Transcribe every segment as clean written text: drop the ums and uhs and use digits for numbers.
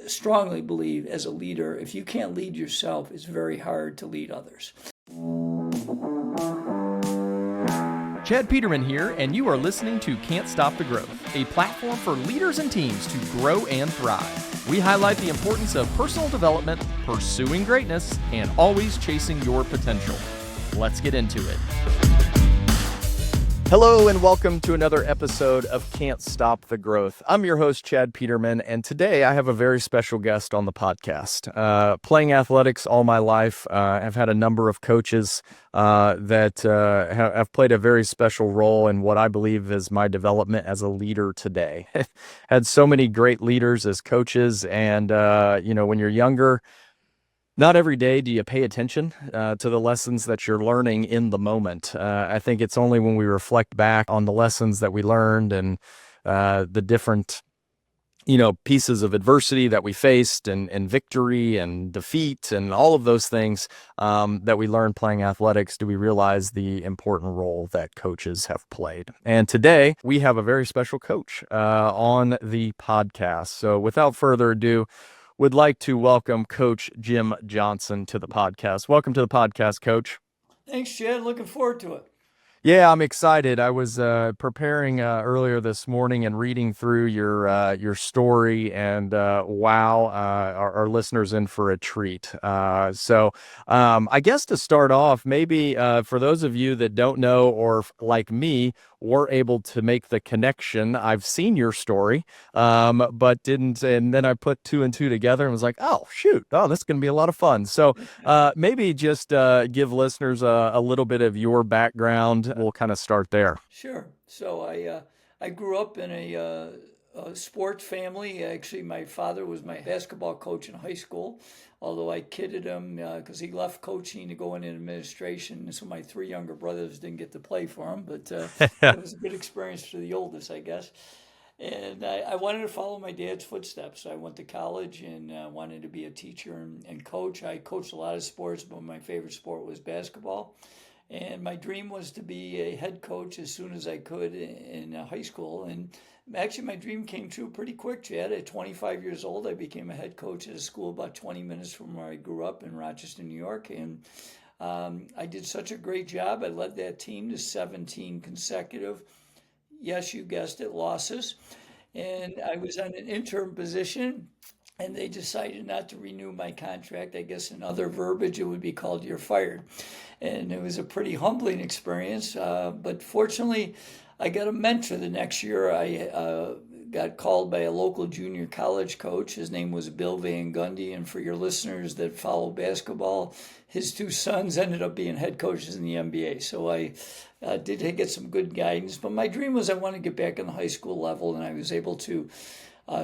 strongly believe as a leader, if you can't lead yourself, it's very hard to lead others. Chad Peterman here, and you are listening to Can't Stop the Growth, a platform for leaders and teams to grow and thrive. We highlight the importance of personal development, pursuing greatness, and always chasing your potential. Let's get into it. Hello and welcome to another episode of Can't Stop the Growth. I'm your host, Chad Peterman, and today I have a very special guest on the podcast. Playing athletics all my life, I've had a number of coaches that have played a very special role in what I believe is my development as a leader today. Had so many great leaders as coaches, and when you're younger, not every day do you pay attention to the lessons that you're learning in the moment. I think it's only when we reflect back on the lessons that we learned and the different, pieces of adversity that we faced and victory and defeat and all of those things that we learned playing athletics, do we realize the important role that coaches have played. And today we have a very special coach on the podcast. So without further ado, would like to welcome Coach Jim Johnson to the podcast. Welcome to the podcast, Coach. Thanks, Chad. Looking forward to it. Yeah, I'm excited. I was preparing earlier this morning and reading through your story, and wow, our listeners in for a treat. So I guess to start off, maybe for those of you that don't know, or like me, were able to make the connection. I've seen your story, but didn't. And then I put two and two together and was like, oh, shoot. Oh, this is going to be a lot of fun. So maybe just give listeners a little bit of your background. We'll kind of start there. Sure. So I grew up in a sports family. Actually, my father was my basketball coach in high school, although I kidded him because he left coaching to go into administration. So my three younger brothers didn't get to play for him, but it was a good experience for the oldest, I guess. And I wanted to follow my dad's footsteps. I went to college and wanted to be a teacher and coach. I coached a lot of sports, but my favorite sport was basketball. And my dream was to be a head coach as soon as I could in high school. And actually, my dream came true pretty quick, Chad. At 25 years old, I became a head coach at a school about 20 minutes from where I grew up in Rochester, New York. And I did such a great job. I led that team to 17 consecutive, yes, you guessed it, losses. And I was on an interim position, and they decided not to renew my contract. I guess in other verbiage, it would be called "you're fired." And it was a pretty humbling experience. But fortunately, I got a mentor the next year. I got called by a local junior college coach. His name was Bill Van Gundy. And for your listeners that follow basketball, his two sons ended up being head coaches in the NBA. So I did get some good guidance. But my dream was I wanted to get back in the high school level, and I was able to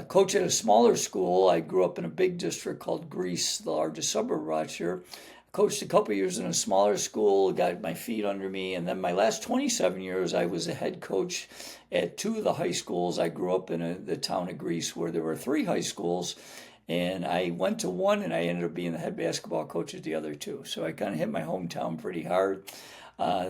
coach at a smaller school. I grew up in a big district called Greece, the largest suburb of Rochester. Coached a couple years in a smaller school, got my feet under me, and then my last 27 years, I was a head coach at two of the high schools. I grew up in the town of Greece where there were three high schools, and I went to one, and I ended up being the head basketball coach at the other two. So I kind of hit my hometown pretty hard.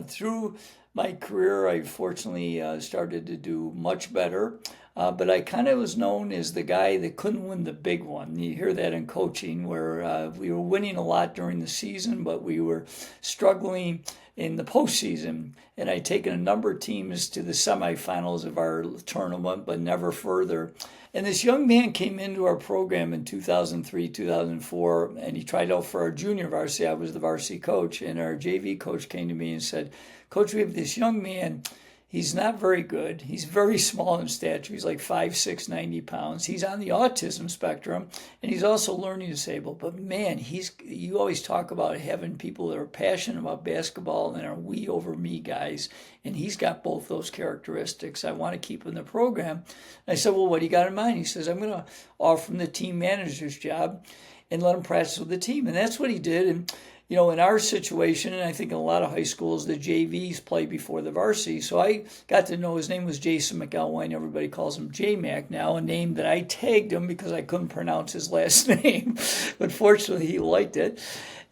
Through my career, I fortunately started to do much better. But I kind of was known as the guy that couldn't win the big one. You hear that in coaching, where we were winning a lot during the season, but we were struggling in the postseason. And I'd taken a number of teams to the semifinals of our tournament, but never further. And this young man came into our program in 2003, 2004, and he tried out for our junior varsity. I was the varsity coach, and our JV coach came to me and said, "Coach, we have this young man. He's not very good. He's very small in stature. He's like 5'6", 90 pounds. He's on the autism spectrum, and he's also learning disabled. But man, you always talk about having people that are passionate about basketball and are we over me guys, and he's got both those characteristics. I want to keep him in the program." And I said, "Well, what do you got in mind?" He says, "I'm going to offer him the team manager's job and let him practice with the team." And that's what he did. And in our situation, and I think in a lot of high schools, the JVs play before the varsity. So I got to know his name was Jason McElwain. Everybody calls him J-Mac now, a name that I tagged him because I couldn't pronounce his last name. But fortunately, he liked it.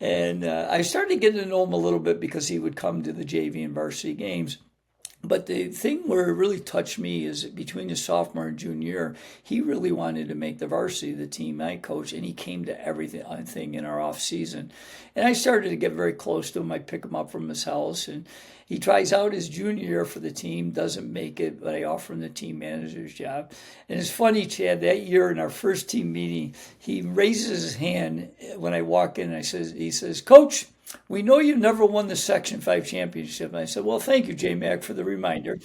And I started getting to know him a little bit because he would come to the JV and varsity games. But the thing where it really touched me is between the sophomore and junior year, he really wanted to make the varsity the team I coached, and he came to everything in our off season. And I started to get very close to him. I pick him up from his house, and he tries out his junior year for the team, doesn't make it, but I offer him the team manager's job. And it's funny, Chad, that year in our first team meeting, he raises his hand when I walk in, and he says, Coach, we know you never won the Section 5 championship. And I said, well, thank you, J-Mac, for the reminder.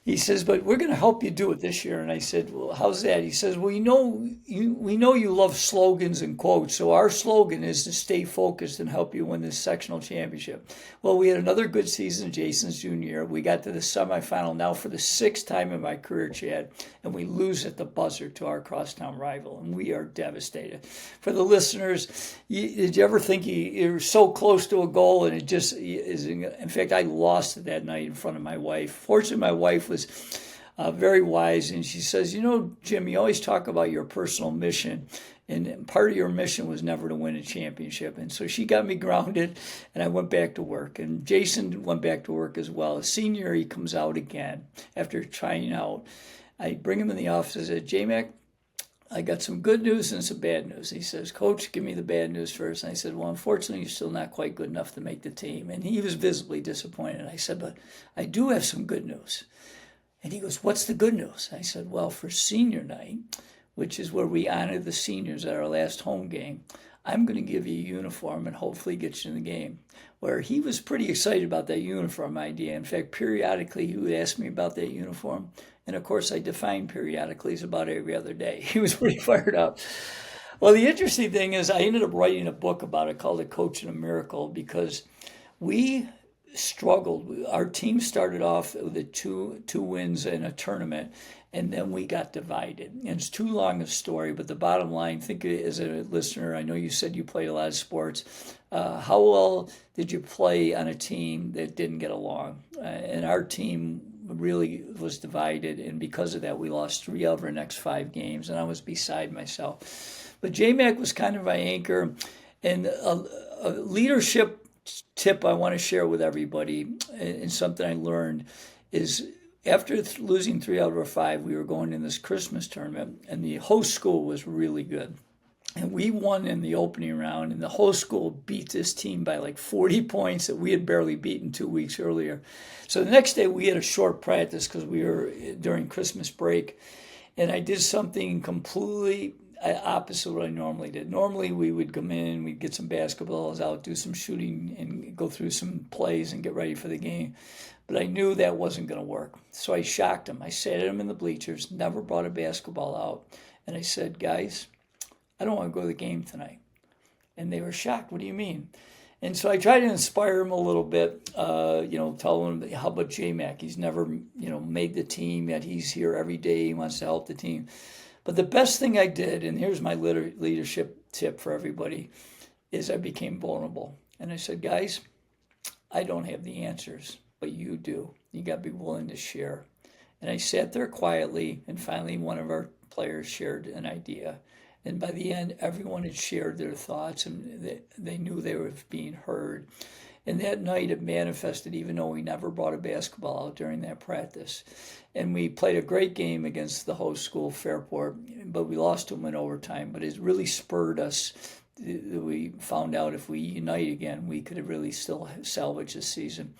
He says, but we're going to help you do it this year. And I said, well, how's that? He says, well, we know you love slogans and quotes. So our slogan is to stay focused and help you win this sectional championship. Well, we had another good season, Jason's junior year. We got to the semifinal now for the sixth time in my career, Chad, and we lose at the buzzer to our crosstown rival, and we are devastated. For the listeners, did you ever think you're so close to a goal and it just is? In fact, I lost it that night in front of my wife. Fortunately, my wife was very wise, and she says, Jim, you always talk about your personal mission, and part of your mission was never to win a championship. And so she got me grounded, and I went back to work. And Jason went back to work as well. His senior year, he comes out again after trying out. I bring him in the office and said, J-Mac, I got some good news and some bad news. He says, Coach, give me the bad news first. And I said, well, unfortunately, you're still not quite good enough to make the team. And he was visibly disappointed. I said, but I do have some good news. And he goes, what's the good news? I said, well, for senior night, which is where we honor the seniors at our last home game, I'm going to give you a uniform and hopefully get you in the game. Where he was pretty excited about that uniform idea. In fact, periodically he would ask me about that uniform. And of course, I define periodically as about every other day. He was pretty fired up. Well, the interesting thing is I ended up writing a book about it called A Coach and a Miracle, because we struggled. Our team started off with the two wins in a tournament, and then we got divided. And it's too long a story, but the bottom line, think as a listener, I know you said you played a lot of sports. How well did you play on a team that didn't get along? And our team really was divided, and because of that, we lost 3 out of our next 5 games, and I was beside myself. But J-Mac was kind of my anchor, and a leadership tip I want to share with everybody, and something I learned, is after losing 3 out of our 5, we were going in this Christmas tournament, and the host school was really good. And we won in the opening round, and the host school beat this team by like 40 points that we had barely beaten 2 weeks earlier. So the next day we had a short practice because we were during Christmas break, and I did something completely opposite of what I normally did. Normally we would come in, we'd get some basketballs out, do some shooting, and go through some plays and get ready for the game. But I knew that wasn't going to work. So I shocked them. I sat them in the bleachers, never brought a basketball out, and I said, guys, I don't want to go to the game tonight. And they were shocked. What do you mean? And so I tried to inspire them a little bit, tell them, how about J-Mac? He's never, made the team, yet he's here every day. He wants to help the team. But the best thing I did, and here's my leadership tip for everybody, is I became vulnerable. And I said, guys, I don't have the answers, but you do. You got to be willing to share. And I sat there quietly, and finally one of our players shared an idea. And by the end, everyone had shared their thoughts, and they knew they were being heard. And that night it manifested, even though we never brought a basketball out during that practice. And we played a great game against the host school, Fairport, but we lost to them in overtime. But it really spurred us. We found out if we unite again, we could really still salvage this season.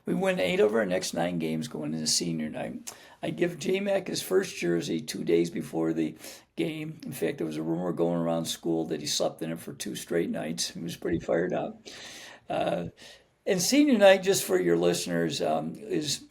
We win 8 of our next 9 games going into senior night. I give J-Mac his first jersey 2 days before the game. In fact, there was a rumor going around school that he slept in it for 2 straight nights. He was pretty fired up. And senior night, just for your listeners, is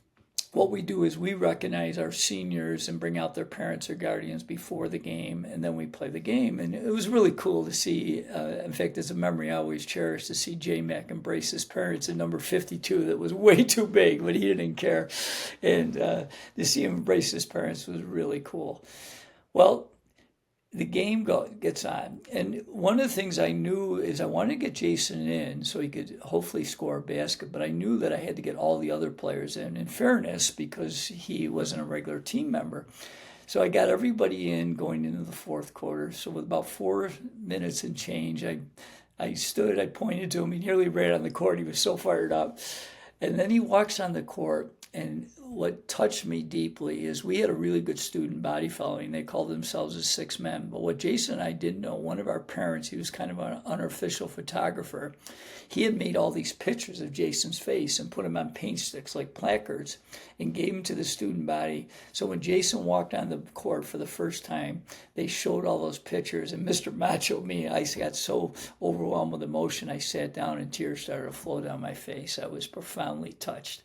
what we do is we recognize our seniors and bring out their parents or guardians before the game, and then we play the game. And it was really cool to see. In fact, it's a memory I always cherish, to see J-Mac embrace his parents in number 52 that was way too big, but he didn't care. And to see him embrace his parents was really cool. Well, the game gets on. And one of the things I knew is I wanted to get Jason in so he could hopefully score a basket, but I knew that I had to get all the other players in fairness, because he wasn't a regular team member. So I got everybody in going into the fourth quarter. So with about 4 minutes and change, I stood, I pointed to him, he nearly ran on the court. He was so fired up. And then he walks on the court, And what touched me deeply is we had a really good student body following. They called themselves the Six Men. But what Jason and I didn't know, one of our parents, he was kind of an unofficial photographer, he had made all these pictures of Jason's face and put them on paint sticks like placards and gave them to the student body. So when Jason walked on the court for the first time, they showed all those pictures. And Mr. Macho, me, I got so overwhelmed with emotion, I sat down and tears started to flow down my face. I was profoundly touched.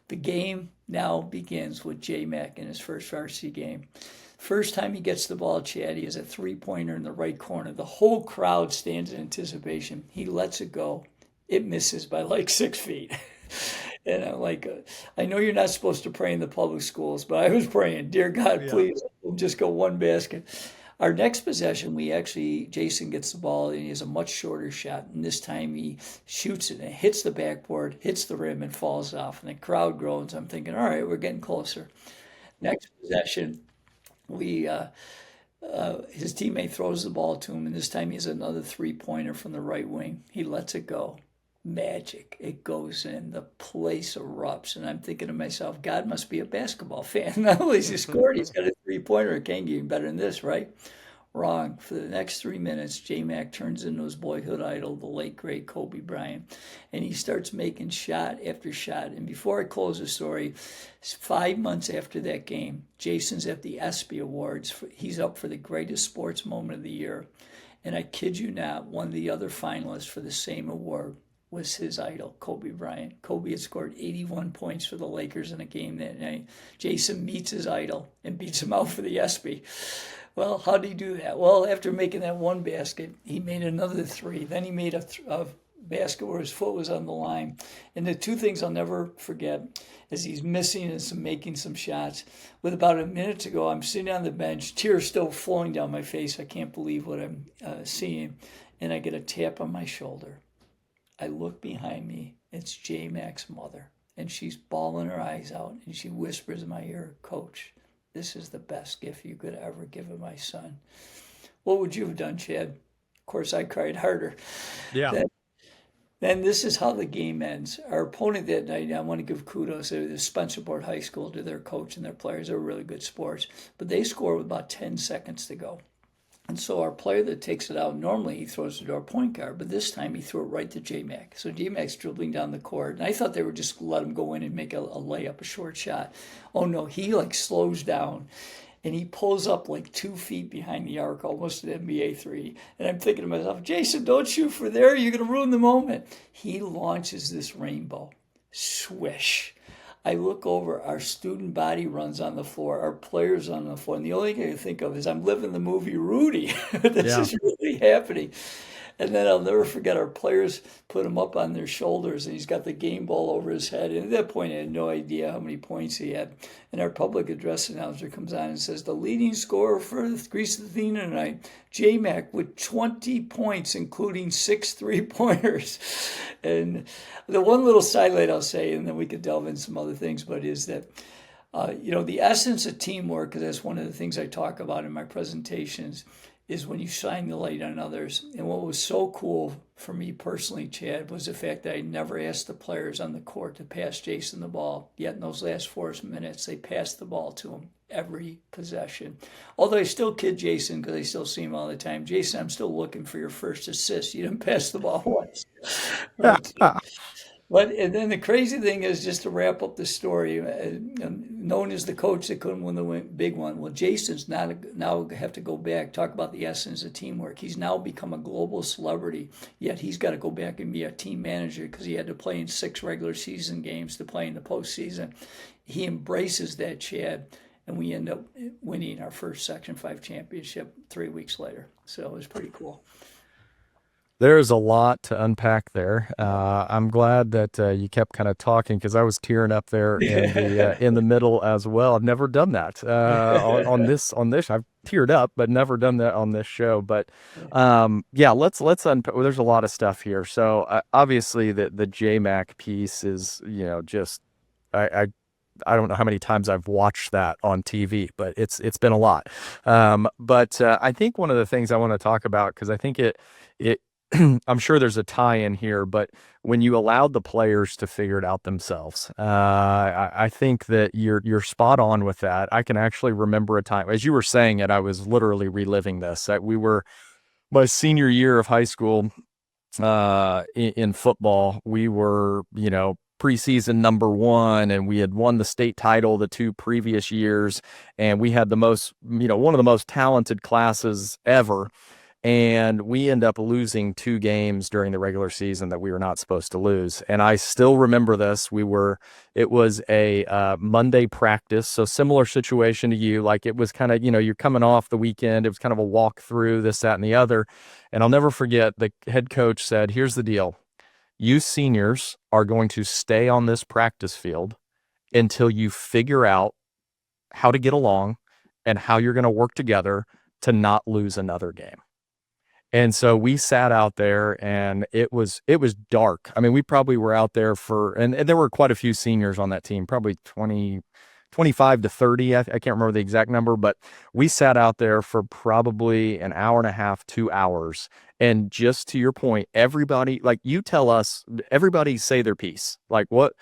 The game now begins with J-Mac in his first varsity game. First time he gets the ball, Chad, he has a three-pointer in the right corner. The whole crowd stands in anticipation. He lets it go. It misses by like 6 feet. And I'm like, I know you're not supposed to pray in the public schools, but I was praying, dear God, please, just go one basket. Our next possession, Jason gets the ball and he has a much shorter shot. And this time he shoots it and it hits the backboard, hits the rim and falls off. And the crowd groans. I'm thinking, all right, we're getting closer. Next possession, his teammate throws the ball to him. And this time he has another three-pointer from the right wing. He lets it go. Magic. It goes in. The place erupts. And I'm thinking to myself, God must be a basketball fan. Not only has he scored, he's got a three-pointer. It can't get any better than this, right? Wrong. For the next 3 minutes, J-Mac turns into his boyhood idol, the late, great Kobe Bryant. And he starts making shot after shot. And before I close the story, 5 months after that game, Jason's at the ESPY Awards. He's up for the greatest sports moment of the year. And I kid you not, one of the other finalists for the same award was his idol, Kobe Bryant. Kobe had scored 81 points for the Lakers in a game that night. Jason meets his idol and beats him out for the ESPY. Well, how did he do that? Well, after making that one basket, he made another three. Then he made a basket where his foot was on the line. And the two things I'll never forget is he's missing and making some shots. With about a minute to go, I'm sitting on the bench, tears still flowing down my face. I can't believe what I'm seeing. And I get a tap on my shoulder. I look behind me. It's J-Mac's mother. And she's bawling her eyes out. And she whispers in my ear, Coach, this is the best gift you could ever give my son. What would you have done, Chad? Of course, I cried harder. Yeah. Then this is how the game ends. Our opponent that night, I want to give kudos to the Spencerport High School, to their coach and their players. They're really good sports. But they score with about 10 seconds to go. And so our player that takes it out, normally he throws it to our point guard, but this time he threw it right to J-Mac. So J-Mac's dribbling down the court, and I thought they would just let him go in and make a layup, a short shot. Oh no, he slows down, and he pulls up 2 feet behind the arc, almost an NBA three. And I'm thinking to myself, Jason, don't shoot for there, you're going to ruin the moment. He launches this rainbow. Swish. I look over, our student body runs on the floor, our players on the floor, and the only thing I can think of is I'm living the movie Rudy. This is really happening. And then I'll never forget our players put him up on their shoulders, and he's got the game ball over his head. And at that point, I had no idea how many points he had. And our public address announcer comes on and says, the leading scorer for Greece Athena tonight, J-Mac, with 20 points, including 6 3-pointers. And the one little sidelight I'll say, and then we could delve into some other things, but is that, the essence of teamwork, because that's one of the things I talk about in my presentations, is when you shine the light on others. And what was so cool for me personally, Chad, was the fact that I never asked the players on the court to pass Jason the ball. Yet in those last 4 minutes, they passed the ball to him every possession. Although I still kid Jason because I still see him all the time. Jason, I'm still looking for your first assist. You didn't pass the ball once. And then the crazy thing is, just to wrap up the story, known as the coach that couldn't win the big one. Well, Jason's now have to go back, talk about the essence of teamwork. He's now become a global celebrity, yet he's got to go back and be a team manager because he had to play in 6 regular season games to play in the postseason. He embraces that, Chad, and we end up winning our first Section 5 championship 3 weeks later. So it was pretty cool. There's a lot to unpack there. I'm glad that you kept kind of talking because I was tearing up there in the middle as well. I've never done that on this. I've teared up, but never done that on this show. But let's unpack. Well, there's a lot of stuff here. So obviously the J-Mac piece is just I don't know how many times I've watched that on TV, but it's been a lot. But I think one of the things I want to talk about, because I think it I'm sure there's a tie in here, but when you allowed the players to figure it out themselves, I think that you're spot on with that. I can actually remember a time, as you were saying it, I was literally reliving this. That we were my senior year of high school in football. We were, preseason number one, and we had won the state title the 2 previous years, and we had the most, one of the most talented classes ever. And we end up losing 2 games during the regular season that we were not supposed to lose. And I still remember this. It was a Monday practice. So similar situation to you. Like it was kind of, you're coming off the weekend. It was kind of a walk through this, that, and the other. And I'll never forget the head coach said, here's the deal. You seniors are going to stay on this practice field until you figure out how to get along and how you're going to work together to not lose another game. And so we sat out there, and it was dark. I mean, we probably were out there and there were quite a few seniors on that team, probably 25 to 30. I can't remember the exact number, but we sat out there for probably an hour and a half, 2 hours. And just to your point, everybody, like you tell us, everybody say their piece. Like what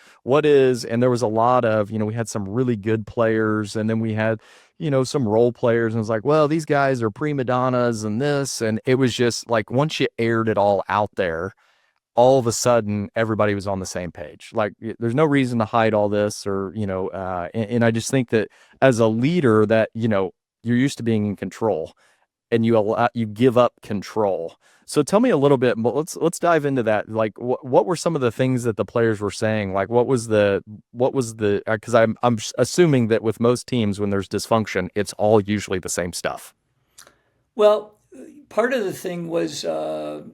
is, and there was a lot of, we had some really good players, and then we had, some role players, and it was like, well, these guys are prima donnas and this. And it was just like, once you aired it all out there, all of a sudden everybody was on the same page. Like there's no reason to hide all this and I just think that as a leader that, you're used to being in control, and you give up control. So tell me a little bit, let's dive into that. Like what were some of the things that the players were saying? Like what was the, cause I'm assuming that with most teams, when there's dysfunction, it's all usually the same stuff. Well, part of the thing was there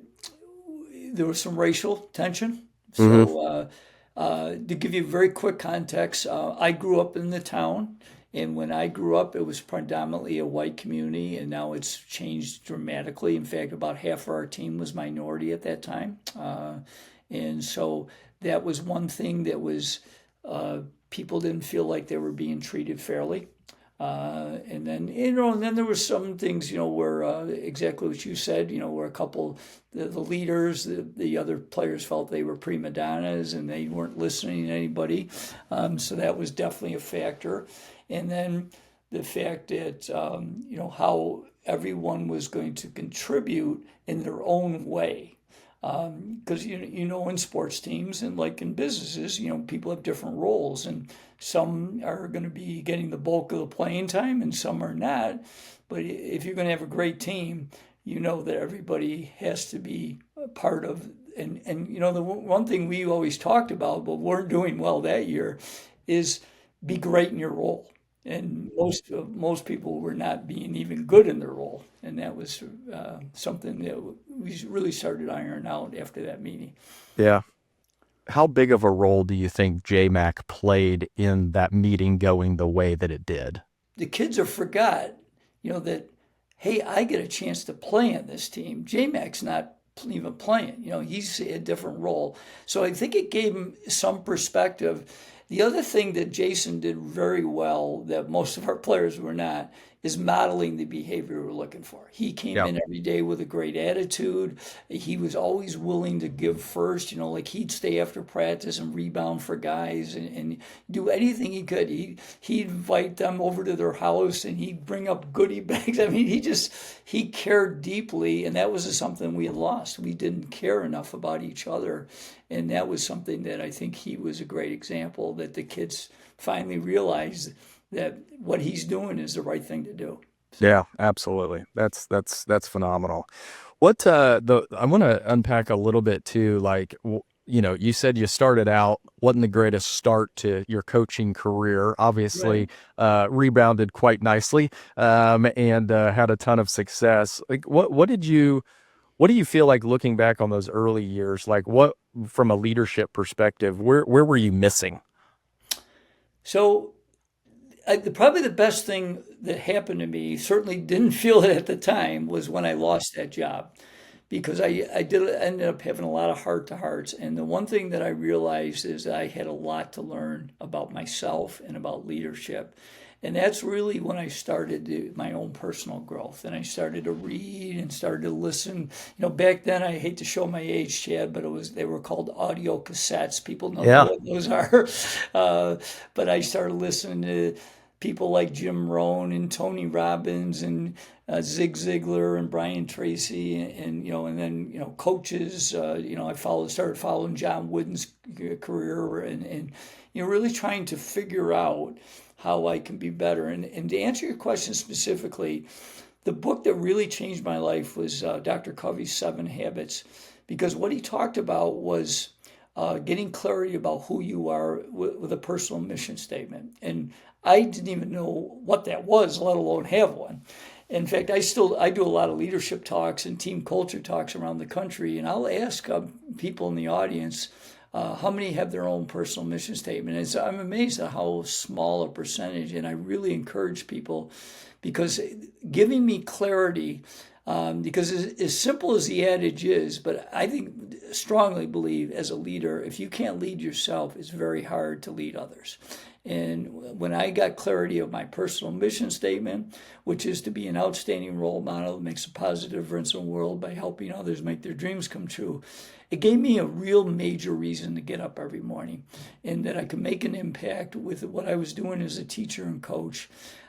was some racial tension. Mm-hmm. So, to give you very quick context, I grew up in the town, and when I grew up, it was predominantly a white community, and now it's changed dramatically. In fact, about half of our team was minority at that time, and so that was one thing that was people didn't feel like they were being treated fairly. And then there were some things, where exactly what you said, where a couple, the leaders, the other players felt they were prima donnas and they weren't listening to anybody. So that was definitely a factor. And then the fact that, how everyone was going to contribute in their own way. Because in sports teams and like in businesses, people have different roles, and some are going to be getting the bulk of the playing time, and some are not. But if you're going to have a great team, that everybody has to be a part of. And the one thing we always talked about, but weren't doing well that year, is be great in your role. And most people were not being even good in their role, and that was something that we really started ironing out after that meeting. Yeah. How big of a role do you think JMac played in that meeting going the way that it did? The kids have forgot, that hey, I get a chance to play in this team. JMac's not even playing. He's a different role. So I think it gave him some perspective. The other thing that Jason did very well that most of our players were not is modeling the behavior we're looking for. He came Yeah. in every day with a great attitude. He was always willing to give first, like he'd stay after practice and rebound for guys and do anything he could. He'd invite them over to their house and he'd bring up goodie bags. I mean, he cared deeply, and that was something we had lost. We didn't care enough about each other. And that was something that I think he was a great example that the kids finally realized that what he's doing is the right thing to do. So, Yeah, absolutely. That's phenomenal. I want to unpack a little bit too, like, you said you started out, wasn't the greatest start to your coaching career, right. obviously, rebounded quite nicely, and had a ton of success. Like, what do you feel like looking back on those early years? Like from a leadership perspective, where were you missing? So probably the best thing that happened to me, certainly didn't feel it at the time, was when I lost that job. Because ended up having a lot of heart to hearts. And the one thing that I realized is that I had a lot to learn about myself and about leadership. And that's really when I started my own personal growth. And I started to read and started to listen. Back then, I hate to show my age, Chad, but they were called audio cassettes. People know Yeah. what those are. But I started listening to people like Jim Rohn and Tony Robbins and Zig Ziglar and Brian Tracy and then coaches. I started following John Wooden's career and really trying to figure out how I can be better. And to answer your question specifically, the book that really changed my life was Dr. Covey's 7 Habits, because what he talked about was getting clarity about who you are with a personal mission statement. And I didn't even know what that was, let alone have one. In fact, I do a lot of leadership talks and team culture talks around the country, and I'll ask people in the audience how many have their own personal mission statement. And I'm amazed at how small a percentage, and I really encourage people, because giving me clarity, because as simple as the adage is, but I strongly believe as a leader, if you can't lead yourself, it's very hard to lead others. And when I got clarity of my personal mission statement, which is to be an outstanding role model that makes a positive difference in the world by helping others make their dreams come true, it gave me a real major reason to get up every morning, and that I could make an impact with what I was doing as a teacher and coach.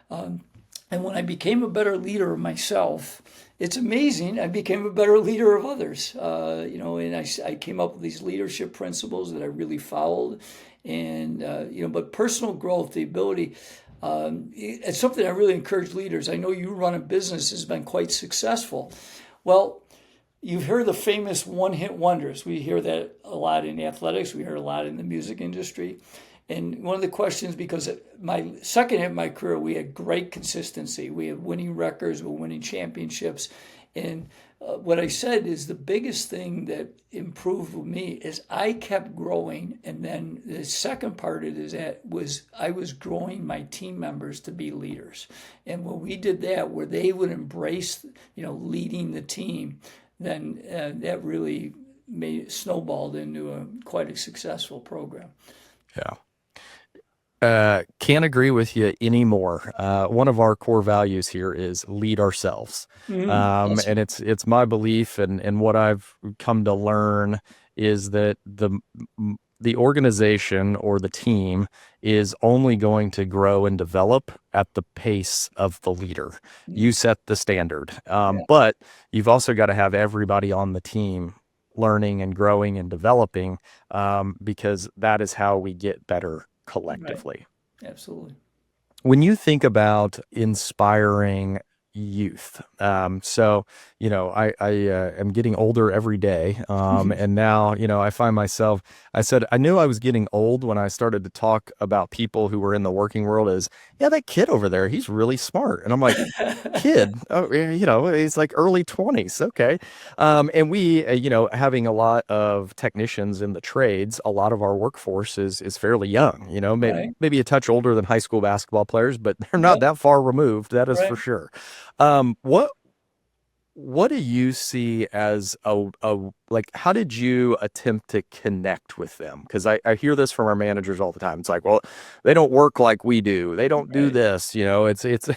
And when I became a better leader of myself, it's amazing, I became a better leader of others. And I came up with these leadership principles that I really followed. And, but personal growth, the ability, it's something I really encourage leaders. I know you run a business has been quite successful. Well, you've heard the famous one-hit wonders. We hear that a lot in athletics. We hear a lot in the music industry. And one of the questions, because my second half of my career, we had great consistency. We had winning records, we were winning championships. And what I said is the biggest thing that improved with me is I kept growing. And then the second part of it was I was growing my team members to be leaders. And when we did that, where they would embrace, leading the team, then that really snowballed into quite a successful program. Yeah. Can't agree with you anymore. One of our core values here is lead ourselves. Awesome. And it's my belief, and what I've come to learn is that the organization or the team is only going to grow and develop at the pace of the leader. You set the standard. But you've also got to have everybody on the team learning and growing and developing, because that is how we get better collectively. Right. Absolutely. When you think about inspiring youth, so I am getting older every day, and now I find myself. I said I knew I was getting old when I started to talk about people who were in the working world as, yeah, that kid over there, he's really smart, and I'm like, kid, oh, he's like early 20s, okay, and we, having a lot of technicians in the trades, a lot of our workforce is fairly young, Right. maybe a touch older than high school basketball players, but they're not that far removed, that is for Right. sure. What do you see as like, how did you attempt to connect with them? Because I hear this from our managers all the time. It's like, well, they don't work like we do. They don't do Right. this, it's,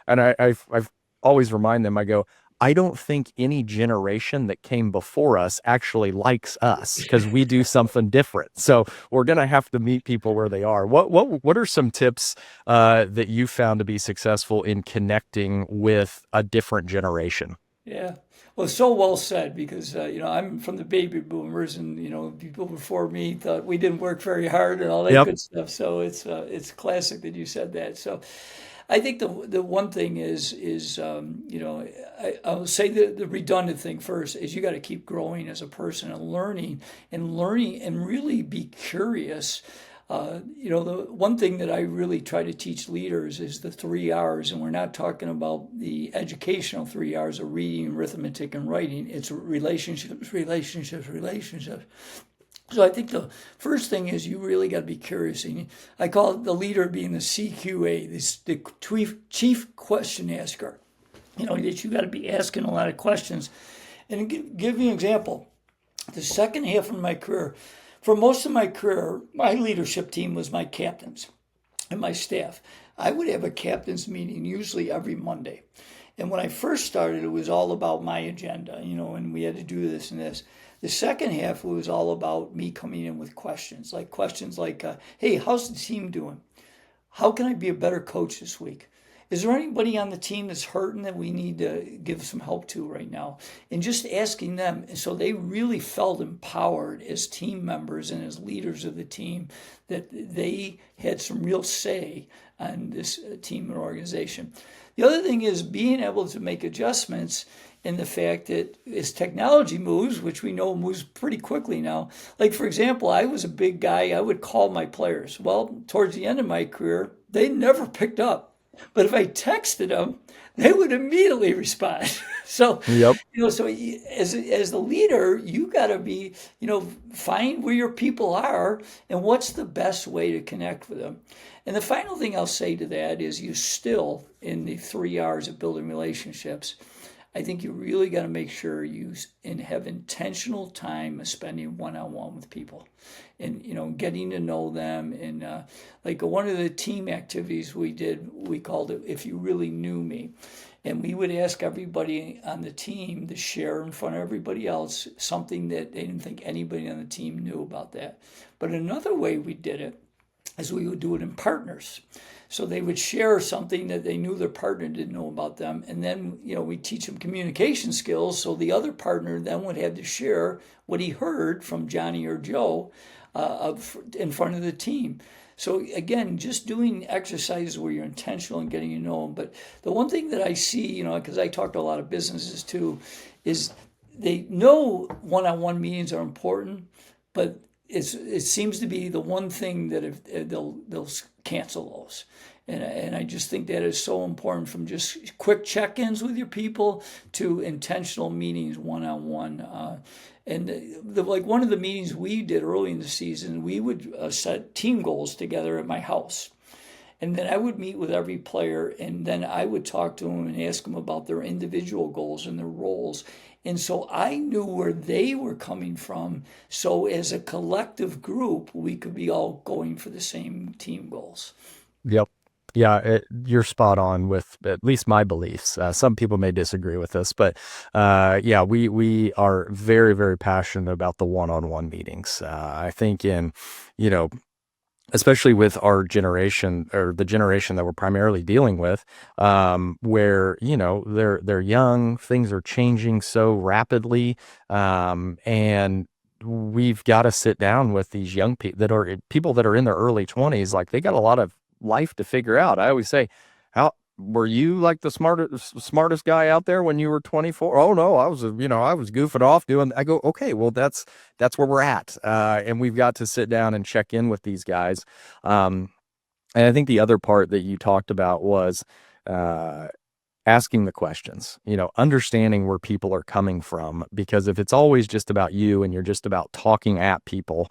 and I've always remind them, I go, I don't think any generation that came before us actually likes us because we do something different. So we're going to have to meet people where they are. What are some tips that you found to be successful in connecting with a different generation? Yeah. Well, so well said, because I'm from the baby boomers, and people before me thought we didn't work very hard and all that Yep. good stuff. So it's classic that you said that. So I think the one thing is I'll say the redundant thing first is you got to keep growing as a person and learning and really be curious. The one thing that I really try to teach leaders is the 3 R's, and we're not talking about the educational 3 R's of reading, arithmetic, and writing. It's relationships, relationships, relationships. So I think the first thing is you really got to be curious. And I call it the leader being the CQA, the chief question asker. That you got to be asking a lot of questions. And give you an example. The second half of my career, for most of my career, my leadership team was my captains and my staff. I would have a captain's meeting usually every Monday. And when I first started, it was all about my agenda, and we had to do this and this. The second half was all about me coming in with questions, hey, how's the team doing? How can I be a better coach this week? Is there anybody on the team that's hurting that we need to give some help to right now? And just asking them. And so they really felt empowered as team members and as leaders of the team, that they had some real say on this team and organization. The other thing is being able to make adjustments in the fact that as technology moves, which we know moves pretty quickly now, like for example, I was a big guy, I would call my players. Well, towards the end of my career, they never picked up. But if I texted them, they would immediately respond. So, Yep. so as the leader, you got to be, find where your people are and what's the best way to connect with them. And the final thing I'll say to that is you still, in the 3 R's of building relationships, I think you really got to make sure you have intentional time of spending one-on-one with people, and getting to know them. And like one of the team activities we did, we called it "If You Really Knew Me," and we would ask everybody on the team to share in front of everybody else something that they didn't think anybody on the team knew about that. But another way we did it is we would do it in partners. So they would share something that they knew their partner didn't know about them. And then, we teach them communication skills. So the other partner then would have to share what he heard from Johnny or Joe in front of the team. So again, just doing exercises where you're intentional in getting to know them. But the one thing that I see, because I talk to a lot of businesses too, is they know one-on-one meetings are important, but it seems to be the one thing that if they'll cancel those. And I just think that is so important, from just quick check-ins with your people to intentional meetings one-on-one. Like one of the meetings we did early in the season, we would set team goals together at my house. And then I would meet with every player, and then I would talk to them and ask them about their individual goals and their roles. And so I knew where they were coming from. So as a collective group, we could be all going for the same team goals. Yep. Yeah, you're spot on with at least my beliefs. Some people may disagree with this, but yeah, we are very, very passionate about the one-on-one meetings. I think especially with our generation, or the generation that we're primarily dealing with, where they're young, things are changing so rapidly, and we've got to sit down with these young people that are in their early 20s. Like, they got a lot of life to figure out. I always say, how were you like the smartest guy out there when you were 24? Oh no, I was goofing off doing. I go, okay, well that's where we're at, and we've got to sit down and check in with these guys. And I think the other part that you talked about was asking the questions, understanding where people are coming from, because if it's always just about you and you're just about talking at people,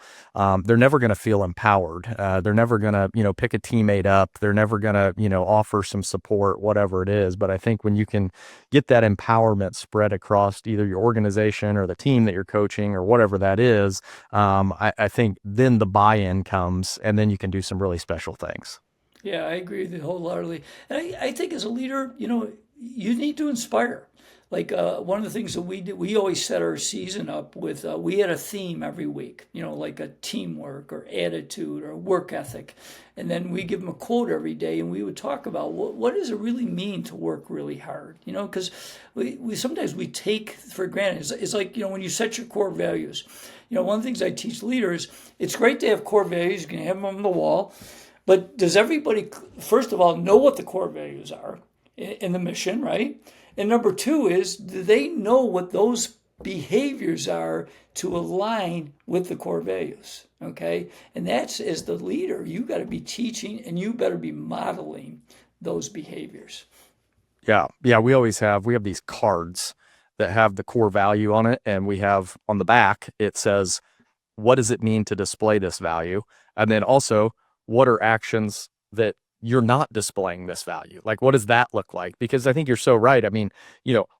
they're never going to feel empowered. They're never going to, pick a teammate up. They're never going to, offer some support, whatever it is. But I think when you can get that empowerment spread across either your organization or the team that you're coaching or whatever that is, I think then the buy-in comes, and then you can do some really special things. Yeah, I agree with you wholeheartedly. And I think as a leader, you need to inspire. Like one of the things that we did, we always set our season up with, we had a theme every week, like a teamwork or attitude or work ethic. And then we give them a quote every day, and we would talk about what does it really mean to work really hard? Because we sometimes we take for granted. It's like, when you set your core values, one of the things I teach leaders, it's great to have core values. You can have them on the wall. But does everybody, first of all, know what the core values are in the mission, right? And number two is, do they know what those behaviors are to align with the core values? Okay? And that's, as the leader, you got to be teaching, and you better be modeling those behaviors. Yeah. Yeah. We have these cards that have the core value on it. And we have on the back, it says, what does it mean to display this value? And then also, what are actions that you're not displaying this value? Like, what does that look like? Because I think you're so right. I mean,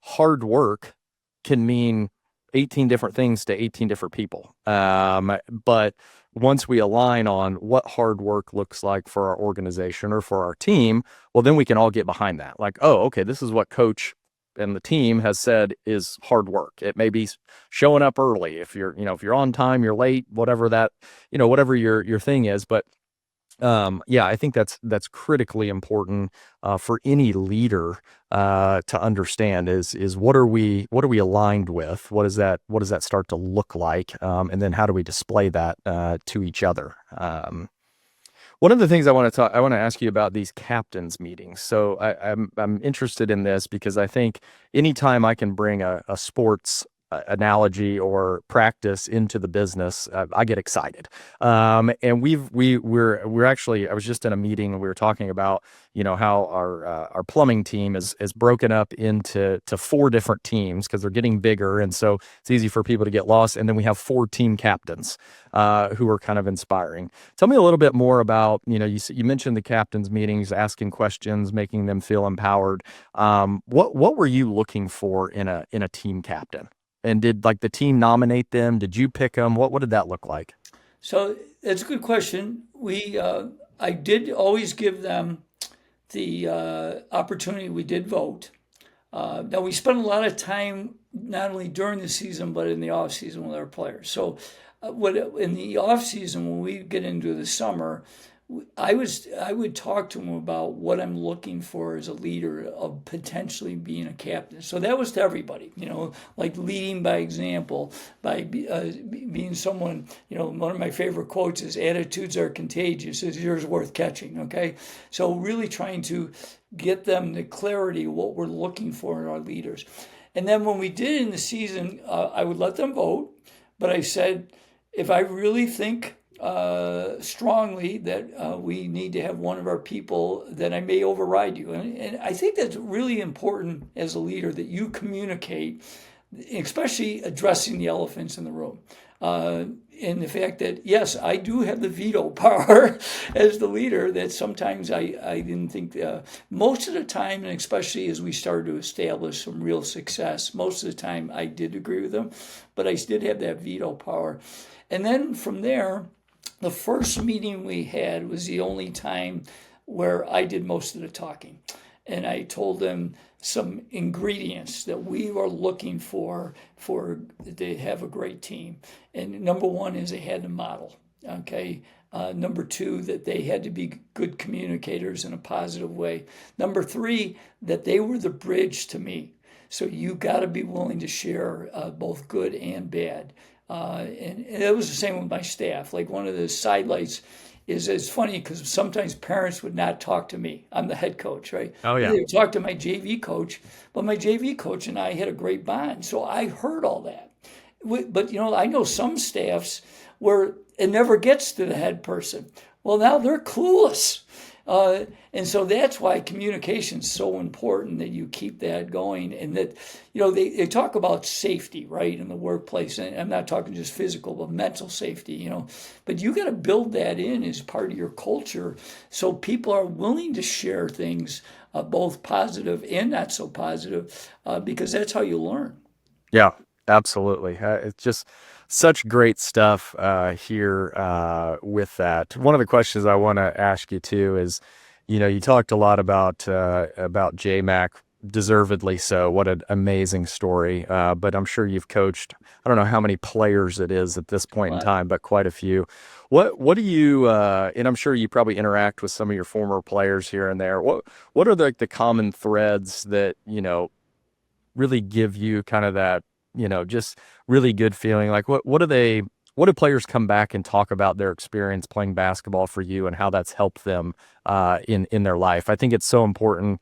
hard work can mean 18 different things to 18 different people. But once we align on what hard work looks like for our organization or for our team, well, then we can all get behind that. Like, oh, okay, this is what coach and the team has said is hard work. It may be showing up early. If you're, if you're on time, you're late, whatever that, whatever your thing is. But yeah, I think that's critically important for any leader to understand is what are we aligned with? What does that start to look like? And then how do we display that to each other? One of the things I want to ask you about these captains meetings. So I'm interested in this because I think anytime I can bring a sports analogy or practice into the business, I get excited. And we're actually, I was just in a meeting and we were talking about, how our plumbing team is broken up into 4 different teams because they're getting bigger. And so it's easy for people to get lost. And then we have 4 team captains who are kind of inspiring. Tell me a little bit more about, you mentioned the captains meetings, asking questions, making them feel empowered. What were you looking for in a team captain? And did like the team nominate them? Did you pick them? What did that look like? So that's a good question. I did always give them the opportunity. We did vote. Now we spent a lot of time not only during the season but in the off season with our players. So, what in the off season when we get into the summer, I would talk to them about what I'm looking for as a leader of potentially being a captain. So that was to everybody, like leading by example, by being someone. One of my favorite quotes is "Attitudes are contagious. Is yours worth catching?" Okay, so really trying to get them the clarity of what we're looking for in our leaders. And then when we did in the season, I would let them vote, but I said, if I really think strongly that we need to have one of our people, then I may override you. And I think that's really important as a leader that you communicate, especially addressing the elephants in the room. And the fact that, yes, I do have the veto power as the leader, that sometimes I didn't think, most of the time, and especially as we started to establish some real success, most of the time I did agree with them, but I did have that veto power. And then from there, the first meeting we had was the only time where I did most of the talking. And I told them some ingredients that we are looking for to have a great team. And number 1 is they had to model. Okay. Number 2, that they had to be good communicators in a positive way. Number 3, that they were the bridge to me. So you got to be willing to share both good and bad. And it was the same with my staff. Like one of the sidelights is it's funny because sometimes parents would not talk to me. I'm the head coach, right? Oh yeah. They would talk to my JV coach, but my JV coach and I had a great bond. So I heard all that. But, I know some staffs where it never gets to the head person. Well, now they're clueless. And so that's why communication is so important, that you keep that going, and that, they talk about safety, right, in the workplace. And I'm not talking just physical, but mental safety, but you got to build that in as part of your culture so people are willing to share things, both positive and not so positive, because that's how you learn. Yeah, absolutely. It's just such great stuff here with that. One of the questions I want to ask you too is, you talked a lot about J-Mac, deservedly so. What an amazing story. But I'm sure you've coached, I don't know how many players it is at this point in But time, but quite a few. What do you and I'm sure you probably interact with some of your former players here and there. What are the common threads that, really give you kind of that, just really good feeling? Like what do players come back and talk about their experience playing basketball for you and how that's helped them in their life? I think it's so important,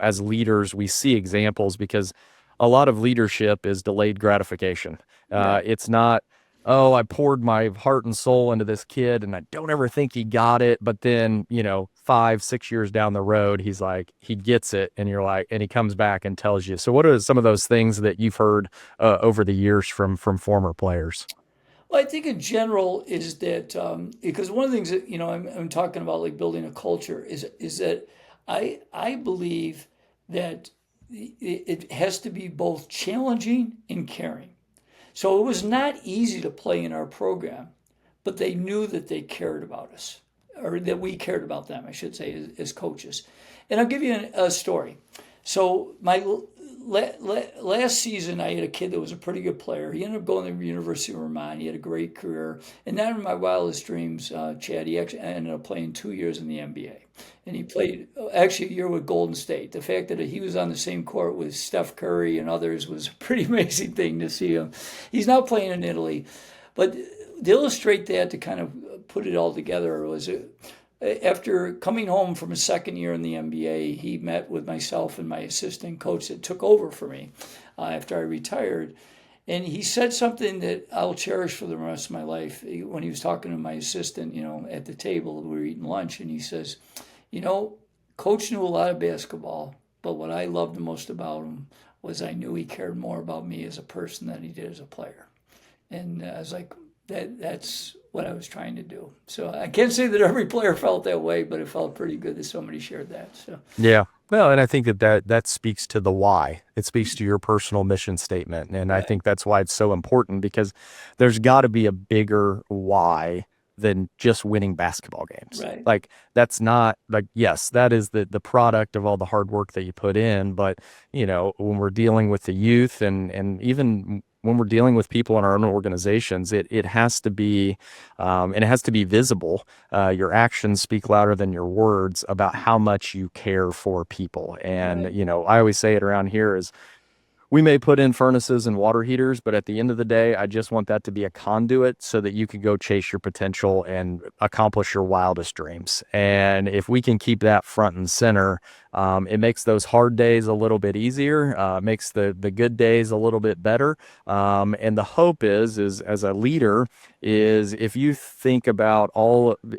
as leaders, we see examples because a lot of leadership is delayed gratification. yeah. It's not, oh, I poured my heart and soul into this kid and I don't ever think he got it. But then, 5, 6 years down the road, he's like, he gets it. And you're like, and he comes back and tells you. So what are some of those things that you've heard over the years from former players? Well, I think in general is that, because one of the things that I'm talking about, like building a culture, is that I believe that it has to be both challenging and caring. So it was not easy to play in our program, but they knew that they cared about us, or that we cared about them, I should say, as coaches. And I'll give you a story. So my last season, I had a kid that was a pretty good player. He ended up going to the University of Vermont. He had a great career. And not in my wildest dreams, Chad, he actually ended up playing 2 years in the NBA. And he played actually a year with Golden State. The fact that he was on the same court with Steph Curry and others was a pretty amazing thing to see him. He's now playing in Italy. But to illustrate that, to kind of put it all together, was after coming home from his second year in the NBA, he met with myself and my assistant coach that took over for me after I retired. And he said something that I'll cherish for the rest of my life. When he was talking to my assistant, at the table, we were eating lunch, and he says, Coach knew a lot of basketball, but what I loved the most about him was I knew he cared more about me as a person than he did as a player. And I was like, that's what I was trying to do. So I can't say that every player felt that way, but it felt pretty good that somebody shared that. So Yeah. Well, and I think that speaks to the why. It speaks to your personal mission statement. And I think that's why it's so important, because there's got to be a bigger why than just winning basketball games. Right. Like, that's not like, yes, that is the product of all the hard work that you put in. But, when we're dealing with the youth and even when we're dealing with people in our own organizations, it has to be, and it has to be visible. Your actions speak louder than your words about how much you care for people. And, Right. I always say it around here is, we may put in furnaces and water heaters, but at the end of the day, I just want that to be a conduit so that you can go chase your potential and accomplish your wildest dreams. And if we can keep that front and center, it makes those hard days a little bit easier, makes the good days a little bit better. And the hope is as a leader, is if you think about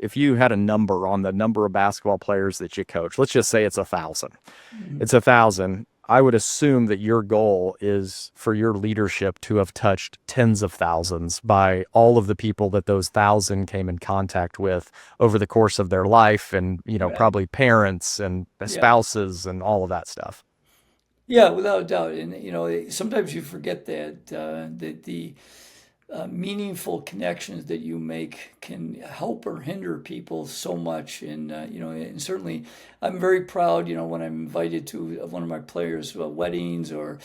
if you had a number on the number of basketball players that you coach, let's just say it's 1,000. Mm-hmm. It's 1,000. I would assume that your goal is for your leadership to have touched tens of thousands by all of the people that those 1,000 came in contact with over the course of their life, and, Right. probably parents and spouses and all of that stuff. Yeah, without a doubt. And, sometimes you forget that the meaningful connections that you make can help or hinder people so much. And certainly I'm very proud, when I'm invited to one of my players' weddings, or,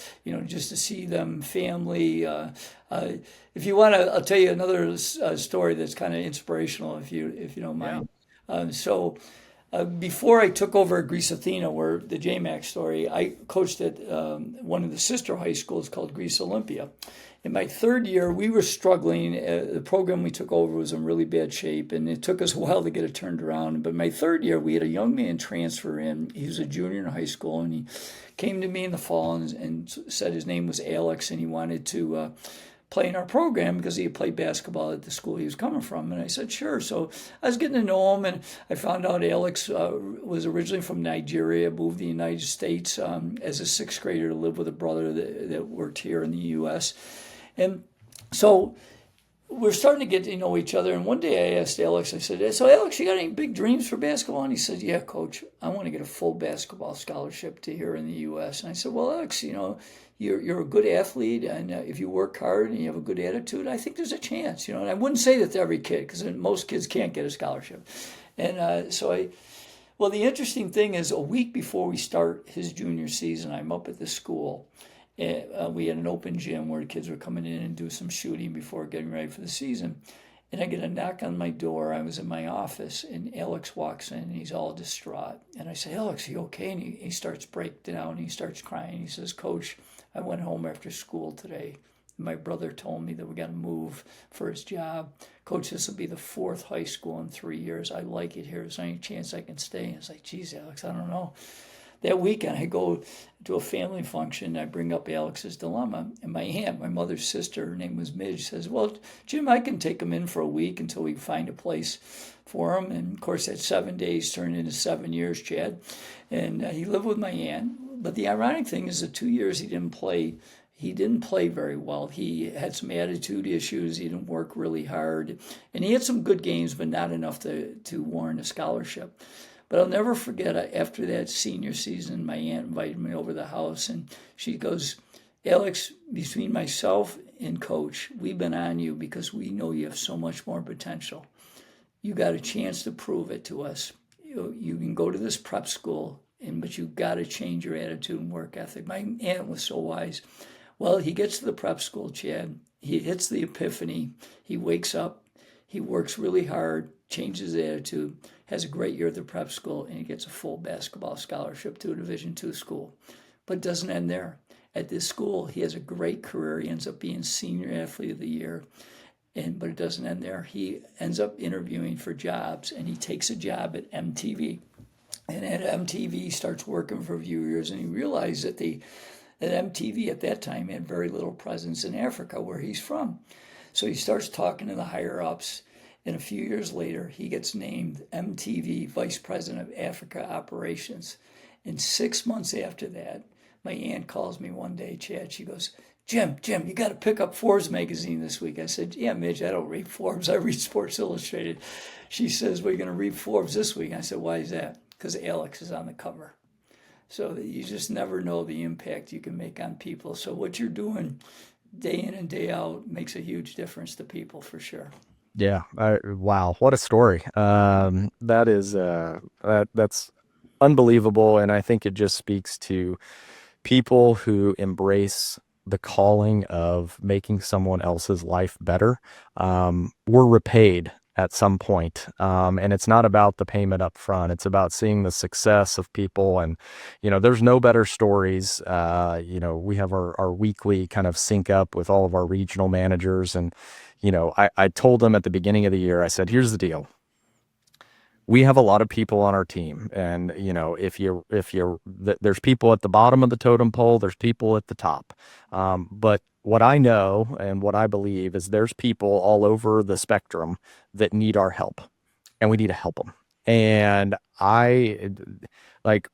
just to see them family. If you want to, I'll tell you another story that's kind of inspirational, if you don't mind. Before I took over at Greece Athena, where the JMac story, I coached at one of the sister high schools called Greece Olympia. In my third year, we were struggling. The program we took over was in really bad shape, and it took us a while to get it turned around. But my third year, we had a young man transfer in. He was a junior in high school, and he came to me in the fall and said his name was Alex, and he wanted to play in our program because he had played basketball at the school he was coming from. And I said, sure. So I was getting to know him, and I found out Alex was originally from Nigeria, moved to the United States as a sixth grader to live with a brother that worked here in the U.S. And so we're starting to get to know each other. And one day I asked Alex, I said, so Alex, you got any big dreams for basketball? And he said, yeah, coach, I want to get a full basketball scholarship to here in the U.S. And I said, well, Alex, you're a good athlete, and if you work hard and you have a good attitude, I think there's a chance, And I wouldn't say that to every kid, because most kids can't get a scholarship. And well, the interesting thing is, a week before we start his junior season, I'm up at the school. We had an open gym where the kids were coming in and do some shooting before getting ready for the season. And I get a knock on my door. I was in my office, and Alex walks in, and he's all distraught. And I say, Alex, are you okay? And he starts breaking down. He starts crying. He says, Coach, I went home after school today. My brother told me that we got to move for his job. Coach, this will be the 4th high school in 3 years. I like it here. Is there any chance I can stay? And I was like, geez, Alex, I don't know. That weekend, I go to a family function. I bring up Alex's dilemma. And my aunt, my mother's sister, her name was Midge, says, well, Jim, I can take him in for a week until we find a place for him. And, of course, that 7 days turned into 7 years, Chad. And he lived with my aunt. But the ironic thing is, the 2 years he didn't play very well. He had some attitude issues. He didn't work really hard. And he had some good games, but not enough to warrant a scholarship. But I'll never forget, after that senior season, my aunt invited me over to the house, and she goes, Alex, between myself and Coach, we've been on you because we know you have so much more potential. You got a chance to prove it to us. You can go to this prep school, but you got to change your attitude and work ethic. My aunt was so wise. Well, he gets to the prep school, Chad. He hits the epiphany. He wakes up. He works really hard, changes his attitude, has a great year at the prep school, and he gets a full basketball scholarship to a Division II school. But it doesn't end there. At this school, he has a great career. He ends up being Senior Athlete of the Year. But it doesn't end there. He ends up interviewing for jobs, and he takes a job at MTV. And at MTV, he starts working for a few years, and he realized that MTV at that time had very little presence in Africa, where he's from. So he starts talking to the higher-ups, and a few years later, he gets named MTV Vice President of Africa Operations. And 6 months after that, my aunt calls me one day, Chad. She goes, Jim, you got to pick up Forbes magazine this week. I said, yeah, Midge, I don't read Forbes. I read Sports Illustrated. She says, we're going to read Forbes this week. I said, why is that? Because Alex is on the cover. So you just never know the impact you can make on people. So what you're doing day in and day out makes a huge difference to people, for sure. Yeah. Wow. What a story. That's unbelievable. And I think it just speaks to people who embrace the calling of making someone else's life better. We're repaid at some point. And it's not about the payment up front. It's about seeing the success of people. And, there's no better stories. We have our weekly kind of sync up with all of our regional managers. And, I told them at the beginning of the year, I said, here's the deal. We have a lot of people on our team, and there's people at the bottom of the totem pole, there's people at the top. But what I know and what I believe is there's people all over the spectrum that need our help, and we need to help them. And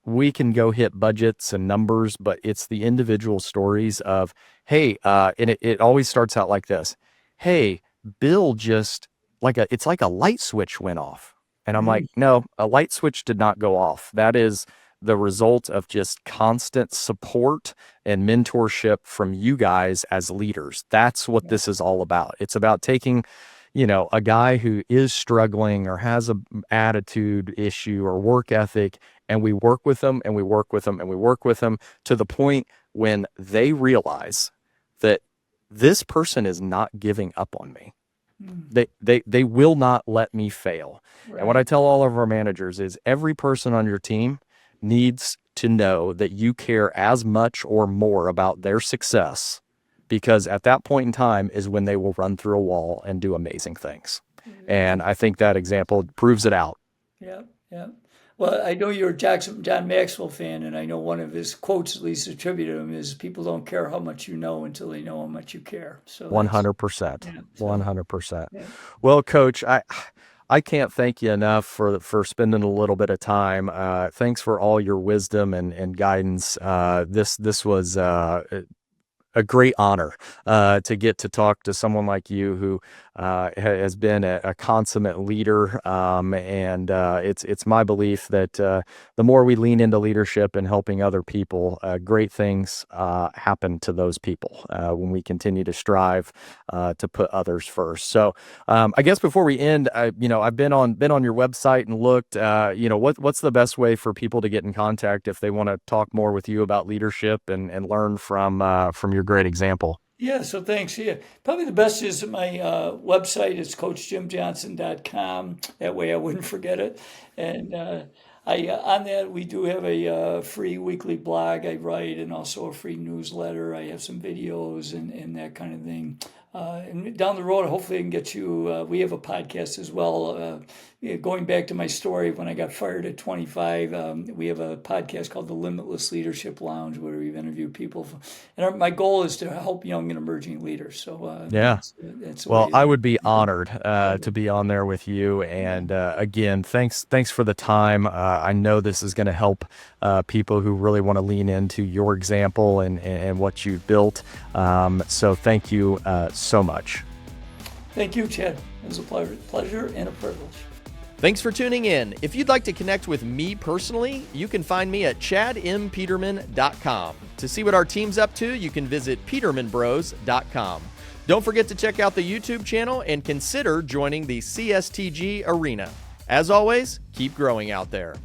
we can go hit budgets and numbers, but it's the individual stories of, hey, and it always starts out like this. Hey, Bill just it's like a light switch went off. And I'm like, no, a light switch did not go off. That is the result of just constant support and mentorship from you guys as leaders. That's what this is all about. It's about taking, a guy who is struggling or has an attitude issue or work ethic, and we work with them and we work with them and we work with them to the point when they realize that this person is not giving up on me. They will not let me fail. Right. And what I tell all of our managers is every person on your team needs to know that you care as much or more about their success, because at that point in time is when they will run through a wall and do amazing things. And I think that example proves it out. Yeah. Well, I know you're a John Maxwell fan, and I know one of his quotes, at least attributed to him, is people don't care how much you know until they know how much you care. So 100%. Yeah, 100%. Yeah. Well, Coach, I can't thank you enough for spending a little bit of time. Thanks for all your wisdom and guidance. This was a great honor to get to talk to someone like you who has been a consummate leader. And it's my belief that the more we lean into leadership and helping other people, great things happen to those people when we continue to strive to put others first. So I guess before we end, I've been on your website and looked. What's the best way for people to get in contact if they want to talk more with you about leadership and learn from your great example? Yeah, so thanks. Yeah, probably the best is my website. It's coachjimjohnson.com. That way I wouldn't forget it. And on that, we do have a free weekly blog I write, and also a free newsletter. I have some videos and that kind of thing. And down the road, hopefully I can get you, we have a podcast as well. Going back to my story of when I got fired at 25, we have a podcast called the Limitless Leadership Lounge, where we've interviewed people. And my goal is to help young and emerging leaders. So yeah, that's well, I would be honored to be on there with you. And again, thanks for the time. I know this is going to help people who really want to lean into your example and what you built. So thank you so much. Thank you, Chad. It was a pleasure and a privilege. Thanks for tuning in. If you'd like to connect with me personally, you can find me at chadmpeterman.com. To see what our team's up to, you can visit petermanbros.com. Don't forget to check out the YouTube channel and consider joining the CSTG Arena. As always, keep growing out there.